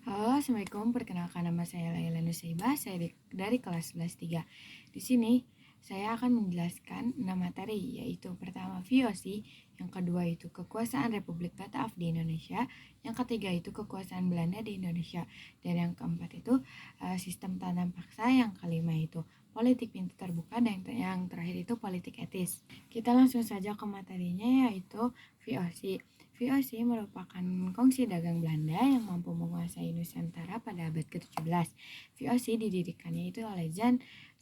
Halo, Assalamualaikum. Perkenalkan nama saya Laila Nusaibah, saya dari kelas 11 3. Di sini saya akan menjelaskan 6 materi, yaitu pertama VOC, yang kedua itu kekuasaan Republik Bataaf di Indonesia, yang ketiga itu kekuasaan Belanda di Indonesia, dan yang keempat itu sistem tanam paksa, yang kelima itu politik pintu terbuka, dan yang terakhir itu politik etis. Kita langsung saja ke materinya, yaitu VOC. VOC merupakan kongsi dagang Belanda yang mampu menguasai Nusantara pada abad ke-17. VOC didirikannya itu oleh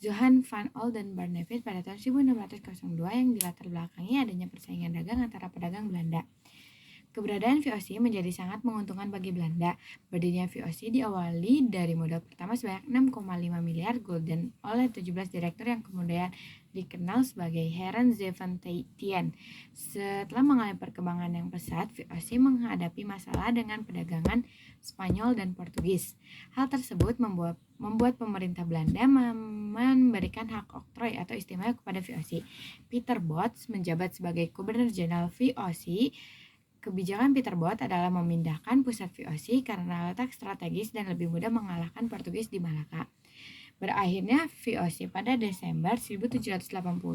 Johan van Oldenbarnevelt pada tahun 1602 yang dilatar belakangi adanya persaingan dagang antara pedagang Belanda. Keberadaan VOC menjadi sangat menguntungkan bagi Belanda. Berdirinya VOC diawali dari modal pertama sebanyak 6,5 miliar gulden oleh 17 direktur yang kemudian dikenal sebagai Heren Zeventien. Setelah mengalami perkembangan yang pesat, VOC menghadapi masalah dengan perdagangan Spanyol dan Portugis. Hal tersebut membuat pemerintah Belanda memberikan hak oktroy atau istimewa kepada VOC. Peter Bots menjabat sebagai Gubernur Jenderal VOC. Kebijakan Peter Both adalah memindahkan pusat VOC karena letak strategis dan lebih mudah mengalahkan Portugis di Malaka. Berakhirnya VOC pada Desember 1780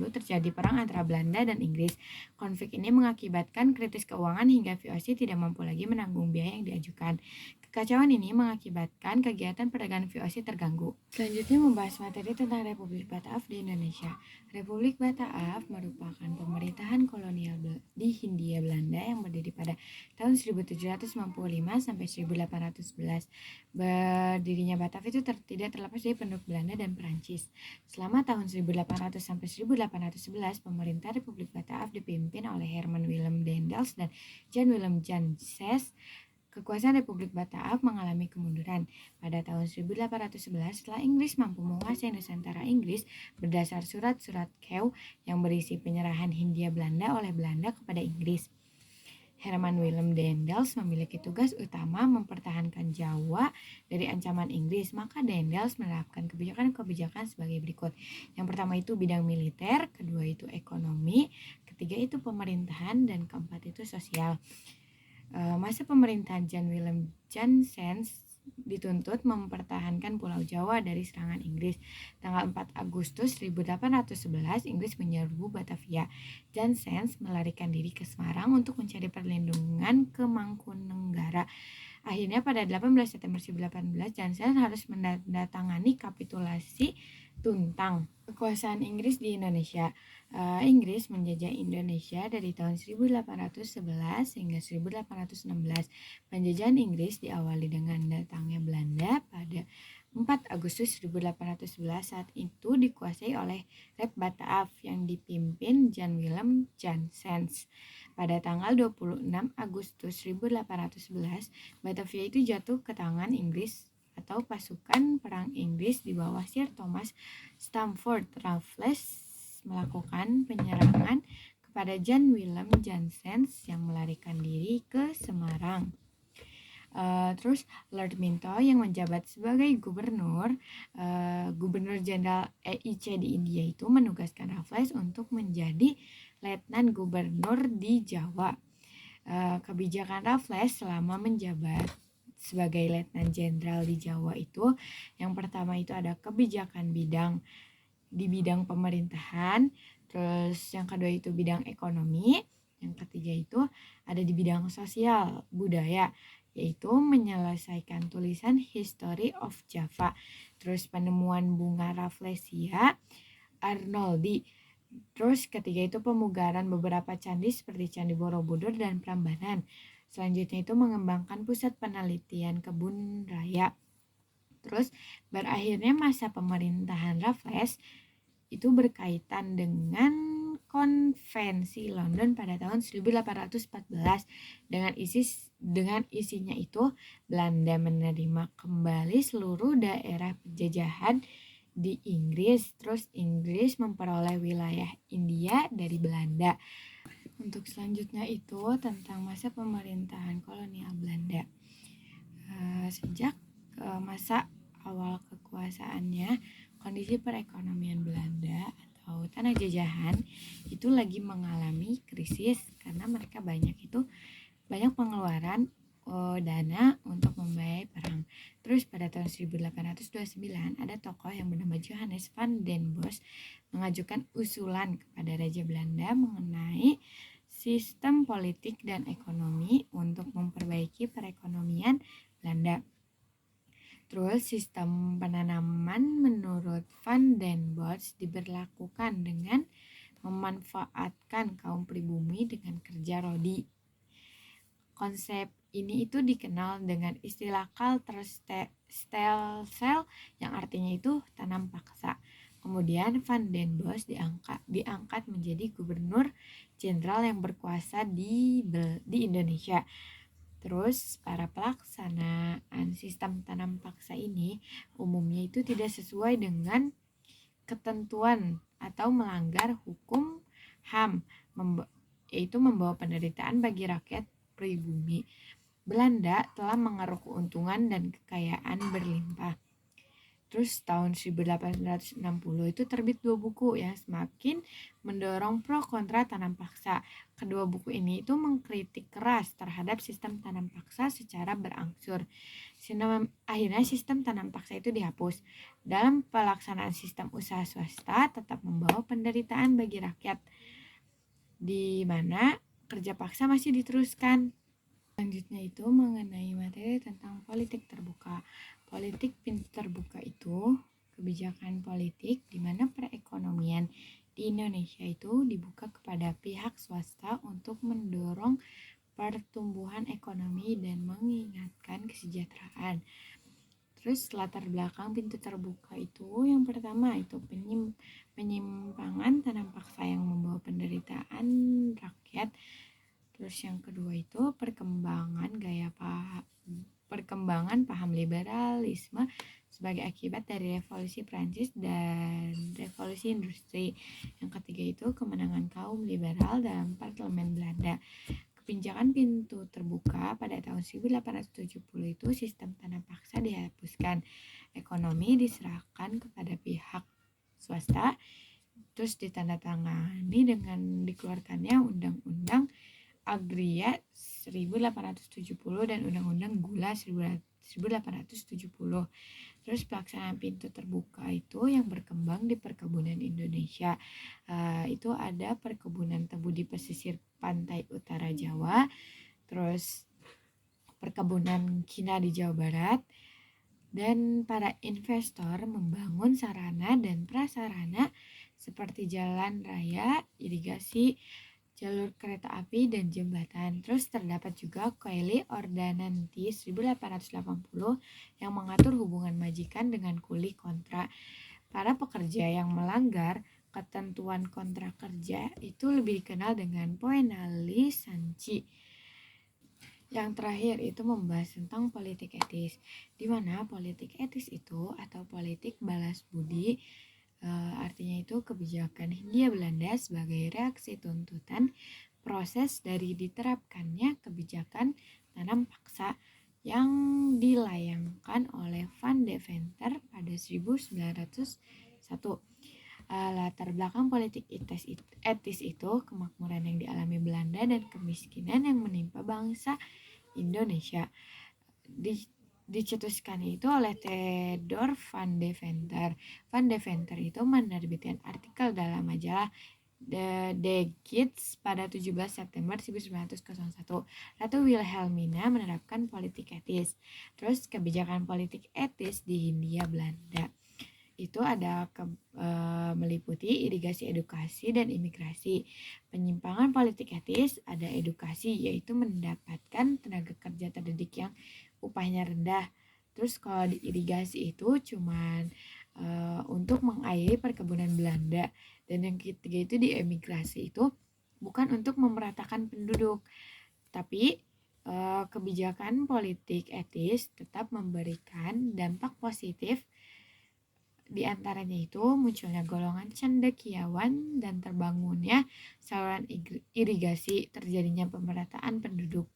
terjadi perang antara Belanda dan Inggris. Konflik ini mengakibatkan kritis keuangan hingga VOC tidak mampu lagi menanggung biaya yang diajukan. Kekacauan ini mengakibatkan kegiatan perdagangan VOC terganggu. Selanjutnya membahas materi tentang Republik Bataaf di Indonesia. Republik Bataaf merupakan pemerintahan kolonial di Hindia Belanda yang berdiri pada tahun 1795 sampai 1811. Berdirinya Bataaf itu tidak terlepas dari penduduk Belanda dan Perancis. Selama tahun 1800 sampai 1811, pemerintah Republik Bataaf dipimpin oleh Herman Willem Daendels dan Jan Willem Janssens. Kekuasaan Republik Bataaf mengalami kemunduran. Pada tahun 1811, setelah Inggris mampu menguasai Nusantara Inggris berdasar surat-surat Kew yang berisi penyerahan Hindia Belanda oleh Belanda kepada Inggris. Herman Willem Daendels memiliki tugas utama mempertahankan Jawa dari ancaman Inggris, maka Daendels menerapkan kebijakan-kebijakan sebagai berikut. Yang pertama itu bidang militer, kedua itu ekonomi, ketiga itu pemerintahan, dan keempat itu sosial. Masa pemerintahan Jan Willem Janssens dituntut mempertahankan Pulau Jawa dari serangan Inggris. Tanggal 4 Agustus 1811, Inggris menyerbu Batavia. Janssens melarikan diri ke Semarang untuk mencari perlindungan ke Mangkunegaran. Akhirnya pada 18 September 1818, Janssens harus menandatangani kapitulasi Tuntang. Kekuasaan Inggris di Indonesia. Inggris menjajah Indonesia dari tahun 1811 hingga 1816. Penjajahan Inggris diawali dengan datangnya Belanda pada 4 Agustus 1811. Saat itu dikuasai oleh Rep Bataaf yang dipimpin Jan Willem Janssens. Pada tanggal 26 Agustus 1811, Batavia itu jatuh ke tangan Inggris atau pasukan perang Inggris di bawah Sir Thomas Stamford Raffles melakukan penyerangan kepada Jan Willem Janssens yang melarikan diri ke Semarang. Terus Lord Minto yang menjabat sebagai gubernur jenderal EIC di India itu menugaskan Raffles untuk menjadi letnan gubernur di Jawa. Kebijakan Raffles selama menjabat sebagai letnan jenderal di Jawa itu, yang pertama itu ada kebijakan di bidang pemerintahan, terus yang kedua itu bidang ekonomi, yang ketiga itu ada di bidang sosial budaya, yaitu menyelesaikan tulisan History of Java, terus penemuan bunga Rafflesia Arnoldi, terus ketiga itu pemugaran beberapa candi seperti Candi Borobudur dan Prambanan. Selanjutnya itu mengembangkan pusat penelitian kebun raya. Terus berakhirnya masa pemerintahan Raffles itu berkaitan dengan Konvensi London pada tahun 1814 dengan isinya itu Belanda menerima kembali seluruh daerah penjajahan di Inggris. Terus Inggris memperoleh wilayah India dari Belanda. Untuk selanjutnya itu tentang masa pemerintahan kolonial Belanda. Sejak masa awal kekuasaannya, kondisi perekonomian Belanda atau tanah jajahan itu lagi mengalami krisis karena mereka banyak pengeluaran dana untuk membayar perang. Terus pada tahun 1829 ada tokoh yang bernama Johannes van den Bosch mengajukan usulan kepada Raja Belanda mengenai sistem politik dan ekonomi untuk memperbaiki perekonomian Belanda. Terus sistem penanaman menurut Van den Bosch diberlakukan dengan memanfaatkan kaum pribumi dengan kerja rodi. Konsep ini itu dikenal dengan istilah Kalterstelsel yang artinya itu tanam paksa. Kemudian Van den Bosch diangkat menjadi gubernur jenderal yang berkuasa di Indonesia. Terus para pelaksanaan sistem tanam paksa ini umumnya itu tidak sesuai dengan ketentuan atau melanggar hukum HAM, yaitu membawa penderitaan bagi rakyat pribumi. Belanda telah mengeruk keuntungan dan kekayaan berlimpah. Terus tahun 1860 itu terbit 2 buku yang semakin mendorong pro kontra tanam paksa. Kedua buku ini itu mengkritik keras terhadap sistem tanam paksa secara berangsur. Akhirnya sistem tanam paksa itu dihapus. Dalam pelaksanaan sistem usaha swasta tetap membawa penderitaan bagi rakyat, di mana kerja paksa masih diteruskan. Selanjutnya itu mengenai materi tentang politik terbuka. Politik pintu terbuka itu kebijakan politik di mana perekonomian di Indonesia itu dibuka kepada pihak swasta untuk mendorong pertumbuhan ekonomi dan mengingatkan kesejahteraan. Terus latar belakang pintu terbuka itu yang pertama itu penyimpangan tanam paksa yang membawa penderitaan rakyat. Terus yang kedua itu perkembangan paham liberalisme sebagai akibat dari revolusi Prancis dan revolusi industri. Yang ketiga itu kemenangan kaum liberal dalam parlemen Belanda. Kebijakan pintu terbuka pada tahun 1870 itu sistem tanam paksa dihapuskan. Ekonomi diserahkan kepada pihak swasta. Terus ditandatangani dengan dikeluarkannya Undang-Undang Agria 1870 dan Undang-Undang Gula 1870. Terus pelaksanaan pintu terbuka itu yang berkembang di perkebunan Indonesia. Itu ada perkebunan tebu di pesisir pantai utara Jawa, terus perkebunan kina di Jawa Barat, dan para investor membangun sarana dan prasarana seperti jalan raya, irigasi, jalur kereta api dan jembatan. Terus terdapat juga Koeli Ordonansi 1880 yang mengatur hubungan majikan dengan kuli kontra. Para pekerja yang melanggar ketentuan kontrak kerja itu lebih dikenal dengan penali sanksi. Yang terakhir itu membahas tentang politik etis, di mana politik etis itu atau politik balas budi artinya itu kebijakan Hindia Belanda sebagai reaksi tuntutan proses dari diterapkannya kebijakan tanam paksa yang dilayangkan oleh Van Deventer pada 1901. Latar belakang politik etis itu kemakmuran yang dialami Belanda dan kemiskinan yang menimpa bangsa Indonesia. Dicetuskan itu oleh Theodor Van Deventer. Van Deventer itu menerbitkan artikel dalam majalah The Gids pada 17 September 1901. Ratu Wilhelmina menerapkan politik etis. Terus kebijakan politik etis di Hindia Belanda itu ada meliputi irigasi, edukasi, dan imigrasi. Penyimpangan politik etis ada edukasi, yaitu mendapatkan tenaga kerja terdidik yang upahnya rendah. Terus kalau di irigasi itu cuman untuk mengairi perkebunan Belanda. Dan yang ketiga itu di emigrasi itu bukan untuk memeratakan penduduk, tapi kebijakan politik etis tetap memberikan dampak positif. Di antaranya itu munculnya golongan cendekiawan dan terbangunnya saluran irigasi, terjadinya pemerataan penduduk.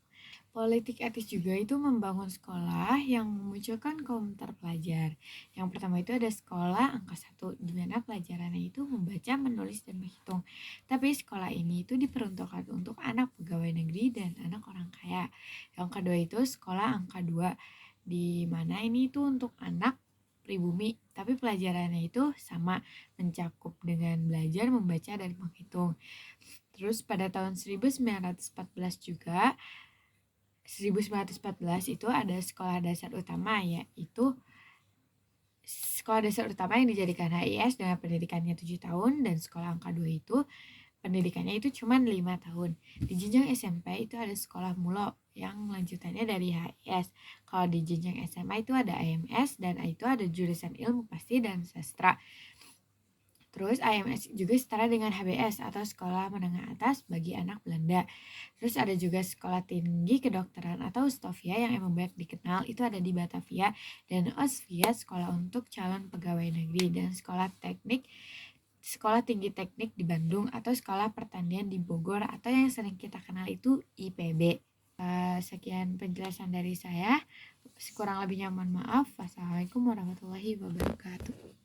Politik etis juga itu membangun sekolah yang memunculkan kaum terpelajar. Yang pertama itu ada sekolah angka 1, di mana pelajarannya itu membaca, menulis, dan menghitung. Tapi sekolah ini itu diperuntukkan untuk anak pegawai negeri dan anak orang kaya. Yang kedua itu sekolah angka 2, di mana ini itu untuk anak pribumi, tapi pelajarannya itu sama, mencakup dengan belajar, membaca, dan menghitung. Terus pada tahun 1914 juga, 1914 itu ada sekolah dasar utama, yaitu sekolah dasar utama yang dijadikan HIS dengan pendidikannya 7 tahun, dan sekolah angka 2 itu pendidikannya itu cuma 5 tahun. Di jenjang SMP itu ada sekolah mulo yang lanjutannya dari HIS. Kalau di jenjang SMA itu ada AMS, dan itu ada jurusan ilmu pasti dan sastra. Terus AMS juga setara dengan HBS atau sekolah menengah atas bagi anak Belanda. Terus ada juga sekolah tinggi kedokteran atau Stovia yang emang banyak dikenal, itu ada di Batavia, dan Osvia sekolah untuk calon pegawai negeri, dan sekolah tinggi teknik di Bandung, atau sekolah pertanian di Bogor, atau yang sering kita kenal itu IPB. Sekian penjelasan dari saya. Kurang lebihnya mohon maaf. Wassalamualaikum warahmatullahi wabarakatuh.